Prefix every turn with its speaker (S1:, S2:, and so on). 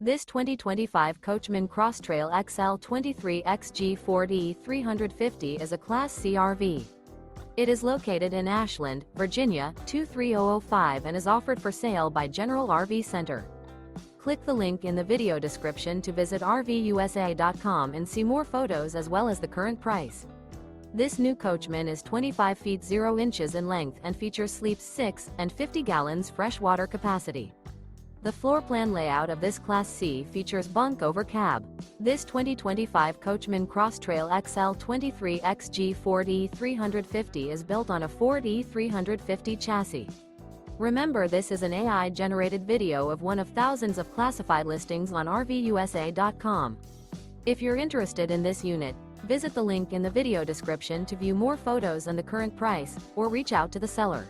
S1: This 2025 Coachmen Cross Trail XL 23XG Ford E350 is a Class C RV. It is located in Ashland, Virginia, 23005 and is offered for sale by General RV Center. Click the link in the video description to visit RVUSA.com and see more photos as well as the current price. This new Coachmen is 25 feet 0 inches in length and features sleeps 6 and 50 gallons fresh water capacity. The floor plan layout of this Class C features bunk over cab. This 2025 Coachmen Cross Trail XL 23XG Ford E350 is built on a Ford E350 chassis. Remember, this is an AI-generated video of one of thousands of classified listings on RVUSA.com. If you're interested in this unit, visit the link in the video description to view more photos and the current price, or reach out to the seller.